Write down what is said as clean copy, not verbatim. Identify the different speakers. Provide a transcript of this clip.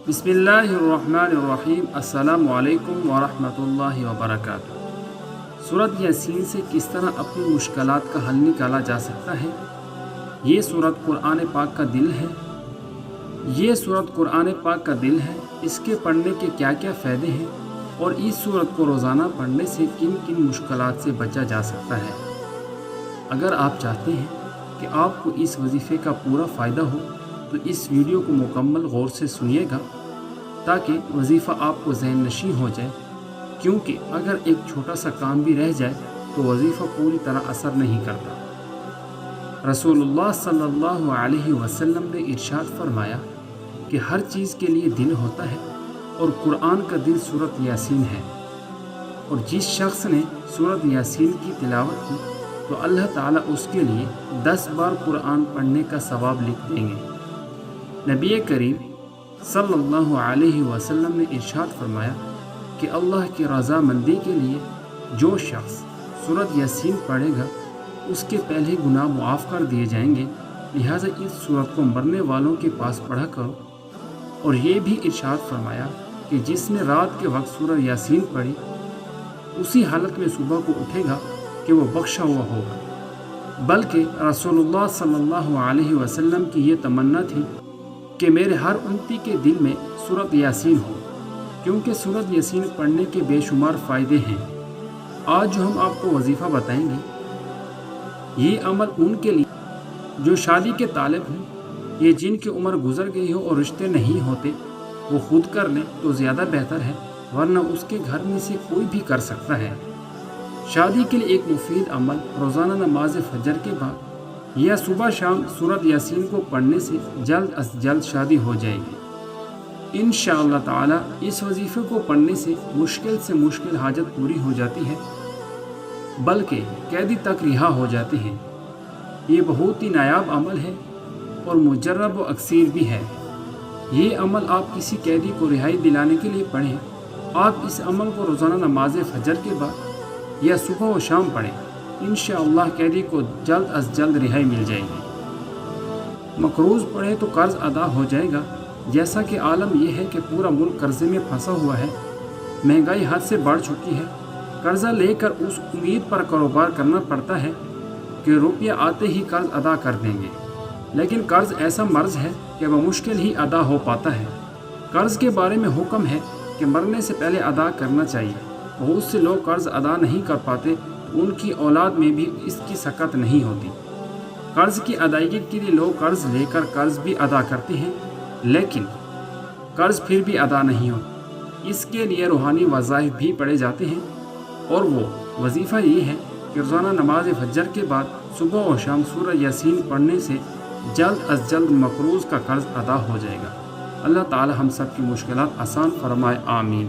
Speaker 1: بسم اللہ الرحمن الرحیم۔ السلام علیکم ورحمۃ اللہ وبرکاتہ۔ سورۃ یاسین سے کس طرح اپنی مشکلات کا حل نکالا جا سکتا ہے؟ یہ سورۃ قرآن پاک کا دل ہے۔ اس کے پڑھنے کے کیا کیا فائدے ہیں اور اس سورت کو روزانہ پڑھنے سے کن کن مشکلات سے بچا جا سکتا ہے؟ اگر آپ چاہتے ہیں کہ آپ کو اس وظیفے کا پورا فائدہ ہو تو اس ویڈیو کو مکمل غور سے سنیے گا تاکہ وظیفہ آپ کو ذہن نشین ہو جائے، کیونکہ اگر ایک چھوٹا سا کام بھی رہ جائے تو وظیفہ پوری طرح اثر نہیں کرتا۔ رسول اللہ صلی اللہ علیہ وسلم نے ارشاد فرمایا کہ ہر چیز کے لیے دل ہوتا ہے اور قرآن کا دل سورۃ یاسین ہے، اور جس شخص نے سورۃ یاسین کی تلاوت کی تو اللہ تعالیٰ اس کے لیے 10 بار قرآن پڑھنے کا ثواب لکھ دیں گے۔ نبی کریم صلی اللہ علیہ وسلم نے ارشاد فرمایا کہ اللہ کی رضامندی کے لیے جو شخص سورۃ یاسین پڑھے گا اس کے پہلے گناہ معاف کر دیے جائیں گے، لہٰذا اس سورت کو مرنے والوں کے پاس پڑھا کرو۔ اور یہ بھی ارشاد فرمایا کہ جس نے رات کے وقت سورۃ یاسین پڑھی اسی حالت میں صبح کو اٹھے گا کہ وہ بخشا ہوا ہوگا۔ بلکہ رسول اللہ صلی اللہ علیہ وسلم کی یہ تمنا تھی کہ میرے ہر امتی کے دل میں سورۃ یاسین ہو، کیونکہ سورۃ یاسین پڑھنے کے بے شمار فائدے ہیں۔ آج جو ہم آپ کو وظیفہ بتائیں گے، یہ عمل ان کے لیے جو شادی کے طالب ہیں، یہ جن کی عمر گزر گئی ہو اور رشتے نہیں ہوتے، وہ خود کر لیں تو زیادہ بہتر ہے، ورنہ اس کے گھر میں سے کوئی بھی کر سکتا ہے۔ شادی کے لیے ایک مفید عمل روزانہ نماز فجر کے بعد یا صبح شام سورۃ یاسین کو پڑھنے سے جلد از جلد شادی ہو جائے گی۔ انشاءاللہ تعالی اس وظیفے کو پڑھنے سے مشکل حاجت پوری ہو جاتی ہے، بلکہ قیدی تک رہا ہو جاتے ہیں۔ یہ بہت ہی نایاب عمل ہے اور مجرب و اکثیر بھی ہے۔ یہ عمل آپ کسی قیدی کو رہائی دلانے کے لیے پڑھیں۔ آپ اس عمل کو روزانہ نماز فجر کے بعد یا صبح و شام پڑھیں، انشاءاللہ قیدی کو جلد از جلد رہائی مل جائے گی۔ مقروض پڑھیں تو قرض ادا ہو جائے گا۔ جیسا کہ عالم یہ ہے کہ پورا ملک قرضے میں پھنسا ہوا ہے، مہنگائی حد سے بڑھ چکی ہے، قرضہ لے کر اس امید پر کاروبار کرنا پڑتا ہے کہ روپیہ آتے ہی قرض ادا کر دیں گے، لیکن قرض ایسا مرض ہے کہ وہ مشکل ہی ادا ہو پاتا ہے۔ قرض کے بارے میں حکم ہے کہ مرنے سے پہلے ادا کرنا چاہیے۔ بہت سے لوگ قرض ادا نہیں کر پاتے، ان کی اولاد میں بھی اس کی سکت نہیں ہوتی۔ قرض کی ادائیگی کے لیے لوگ قرض لے کر قرض بھی ادا کرتے ہیں، لیکن قرض پھر بھی ادا نہیں ہوتا۔ اس کے لیے روحانی وظائف بھی پڑھے جاتے ہیں، اور وہ وظیفہ یہ ہے کہ روزانہ نماز فجر کے بعد صبح و شام سورۃ یاسین پڑھنے سے جلد از جلد مقروض کا قرض ادا ہو جائے گا۔ اللہ تعالی ہم سب کی مشکلات آسان فرمائے، آمین۔